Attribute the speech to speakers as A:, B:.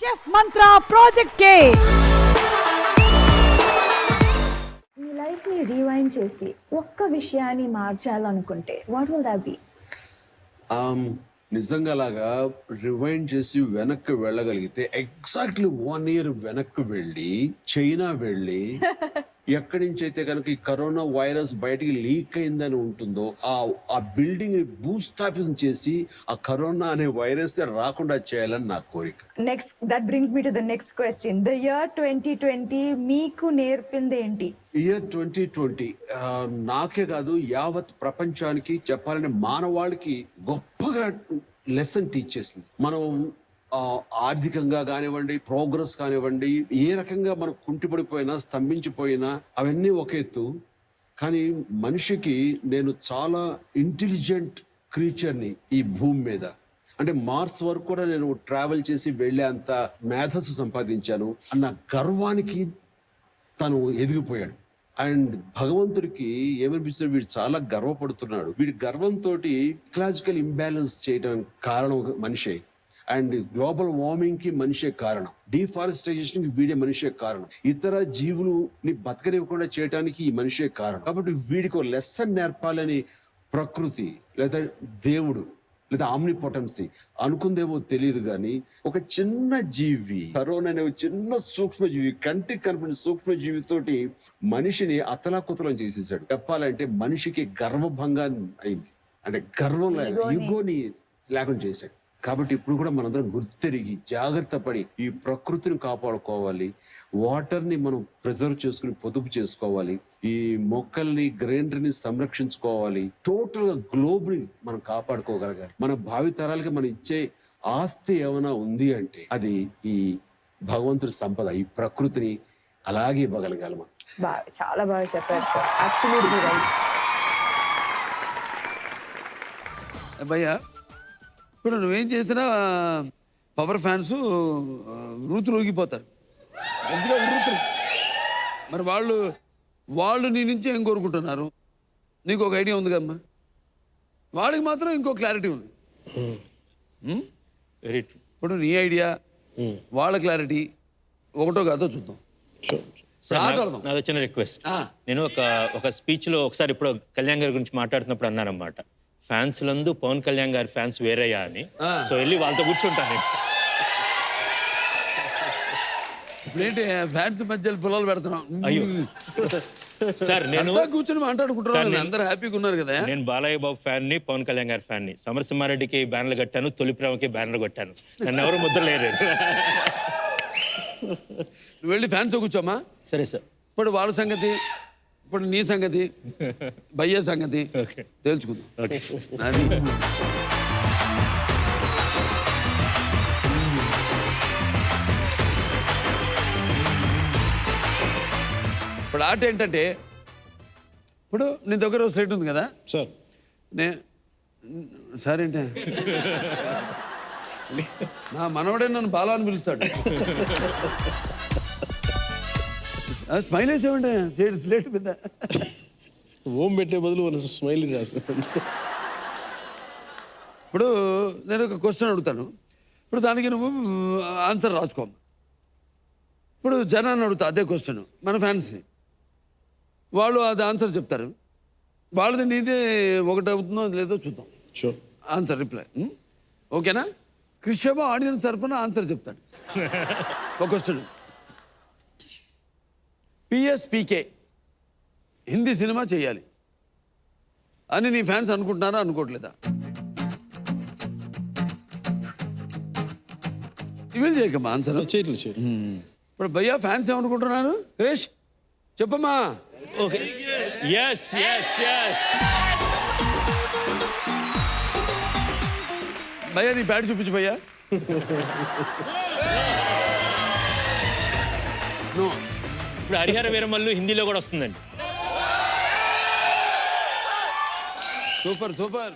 A: Chef మంత్ర project కే
B: మీ లైఫ్ని rewind చేసి ఒక్క విషయాన్ని మార్చాలనుకుంటే వాట్ విల్ దట్ బి?
C: నిజంగా లాగా రివైండ్ చేసి వెనక్కి వెళ్ళగలిగితే ఎగ్జాక్ట్లీ 1 year వెనక్కి వెళ్ళి చైనా వెళ్ళి ఎక్కడి నుంచి అయితే కనుక ఈ కరోనా వైరస్ బయటికి లీక్ అయిందని ఉంటుందో ఆ బిల్డింగ్ ని భూస్థాపితం చేసి ఆ కరోనా అనే వైరస్ రాకుండా చేయాలని నా కోరిక.
B: Next that brings me to the next question. The year 2020 మీకు నేర్పింది ఏంటి?
C: ఇయర్ 2020 నాకే కాదు యావత్ ప్రపంచానికి చెప్పాలంటే మానవాళికి గొప్పగా లెసన్ టీచ్ చేసింది. మనం ఆర్థికంగా కానివ్వండి, ప్రోగ్రెస్ కానివ్వండి, ఏ రకంగా మనం కుంటిపడిపోయినా స్తంభించిపోయినా అవన్నీ ఒక ఎత్తు. కానీ మనిషికి నేను చాలా ఇంటెలిజెంట్ క్రీచర్ని ఈ భూమి మీద, అంటే మార్స్ వరకు కూడా నేను ట్రావెల్ చేసి వెళ్ళే అంత మేధస్సు సంపాదించాను అన్న గర్వానికి తను ఎదిగిపోయాడు. అండ్ భగవంతుడికి ఏమనిపించాడు, వీడు చాలా గర్వపడుతున్నాడు. వీడి గర్వంతో ఇకలాజికల్ ఇంబ్యాలెన్స్ చేయడం కారణం మనిషే. అండ్ గ్లోబల్ వార్మింగ్ కి మనిషే కారణం, డిఫారెస్టేషన్ కి వీడే మనిషే కారణం, ఇతర జీవులని బతకనివ్వకుండా చేయడానికి ఈ మనిషే కారణం. కాబట్టి వీడికి ఒక లెసన్ నేర్పాలని ప్రకృతి లేదా దేవుడు లేదా ఆమ్నిపోటెన్సీ అనుకుందేమో తెలియదు, కానీ ఒక చిన్న జీవి, కరోనా అనే చిన్న సూక్ష్మజీవి, కంటికి కనిపిన సూక్ష్మజీవితోటి మనిషిని అతలాకుతలం చేసేసాడు. చెప్పాలంటే మనిషికి గర్వభంగా అయింది, అంటే గర్వం ఈగోని లేకుండా చేశాడు. కాబట్టి ఇప్పుడు కూడా మనందరం గుర్తెరిగి జాగ్రత్త పడి ఈ ప్రకృతిని కాపాడుకోవాలి, వాటర్ని మనం ప్రిజర్వ్ చేసుకుని పొదుపు చేసుకోవాలి, ఈ మొక్కల్ని గ్రీనరీని సంరక్షించుకోవాలి, టోటల్గా గ్లోబ్ని మనం కాపాడుకోగలగాలి. మన భావితరాలకి మనం ఇచ్చే ఆస్తి ఏమైనా ఉంది అంటే అది ఈ భగవంతుడి సంపద, ఈ ప్రకృతిని అలాగే ఇవ్వగలగాలి మనం.
B: చాలా బాగా చెప్పారు సార్, అబ్సల్యూట్లీ రైట్.
D: భయ్యా, ఇప్పుడు నువ్వేం చేసినా పవర్ ఫ్యాన్స్ వృత్తులు ఊగిపోతారు, మరి వాళ్ళు నీ నుంచి ఏం కోరుకుంటున్నారు? నీకు ఒక ఐడియా ఉంది కదమ్మా, వాళ్ళకి మాత్రం ఇంకో క్లారిటీ ఉంది. ఇప్పుడు నీ ఐడియా వాళ్ళ క్లారిటీ ఒకటో కాదో చూద్దాం.
E: నాది చిన్న రిక్వెస్ట్. నేను ఒక స్పీచ్లో ఒకసారి ఇప్పుడు కళ్యాణ్ గారి గురించి మాట్లాడుతున్నప్పుడు అన్నానమాట, ఫ్యాన్స్ లందు పవన్ కళ్యాణ్ గారి ఫ్యాన్స్ వేరయ్యా అని. సో వెళ్ళి వాళ్ళతో కూర్చుంటాను.
D: ఇప్పుడేంటి ఫ్యాన్స్ మధ్య పొలాలు పెడుతున్నాం?
E: అయ్యో సార్, నేను
D: కూర్చొని మాట్లాడుకుంటున్నాను, అందరూ హ్యాపీగా ఉన్నారు కదా.
E: నేను బాలయ్య బాబు ఫ్యాన్ ని, పవన్ కళ్యాణ్ గారి ఫ్యాన్ ని. సమరసింహారెడ్డికి బ్యానర్లు కట్టాను, తొలి ప్రేమకి బ్యానర్లు కొట్టాను, నన్ను ఎవరు ముద్ర లేరు.
D: నువ్వు వెళ్ళి ఫ్యాన్స్ కూర్చోమ్మా.
E: సరే సార్.
D: ఇప్పుడు వాళ్ళ సంగతి, ఇప్పుడు నీ సంగతి, భయ్య సంగతి తేల్చుకుందాం. అది ఇప్పుడు ఆట ఏంటంటే, ఇప్పుడు నీ దగ్గర స్లేట్ ఉంది కదా
F: సార్,
D: సార్ ఏంటి నా మనవడే నన్ను బాలా అని పిలుస్తాడు. స్మైల్ వేసేవండి స్లేట్ మీద.
F: ఓం పెట్టే బదులు స్మైల్ రాశారు.
D: ఇప్పుడు నేను ఒక క్వశ్చన్ అడుగుతాను, ఇప్పుడు దానికి నువ్వు ఆన్సర్ రాసుకో. ఇప్పుడు జనాన్ని అడుగుతా అదే క్వశ్చన్, మన ఫ్యాన్స్ని, వాళ్ళు అది ఆన్సర్ చెప్తారు. వాళ్ళది నీదే ఒకటి అవుతుందో లేదో చూద్దాం.
F: షూర్.
D: ఆన్సర్ రిప్లై ఓకేనా? క్రిషబ ఆడియన్స్ తరఫున ఆన్సర్ చెప్తాడు. ఒక క్వశ్చన్, పిఎస్పీకే హిందీ సినిమా చేయాలి అని నీ ఫ్యాన్స్ అనుకుంటున్నారా అనుకోవట్లేదా? ఇవి చేయకమ్మా ఆన్సర్.
F: చేయట్లేదు.
D: ఇప్పుడు భయ్యా ఫ్యాన్స్ ఏమనుకుంటున్నారు? క్రిష్ చెప్పమ్మా.
E: Okay, yes yes yes.
D: భయ్యా నీ ప్యాడ్ చూపించు భయ్యా.
E: ఇప్పుడు హరిహర వీరమల్లు హిందీలో కూడా వస్తుందండి.
D: Super super.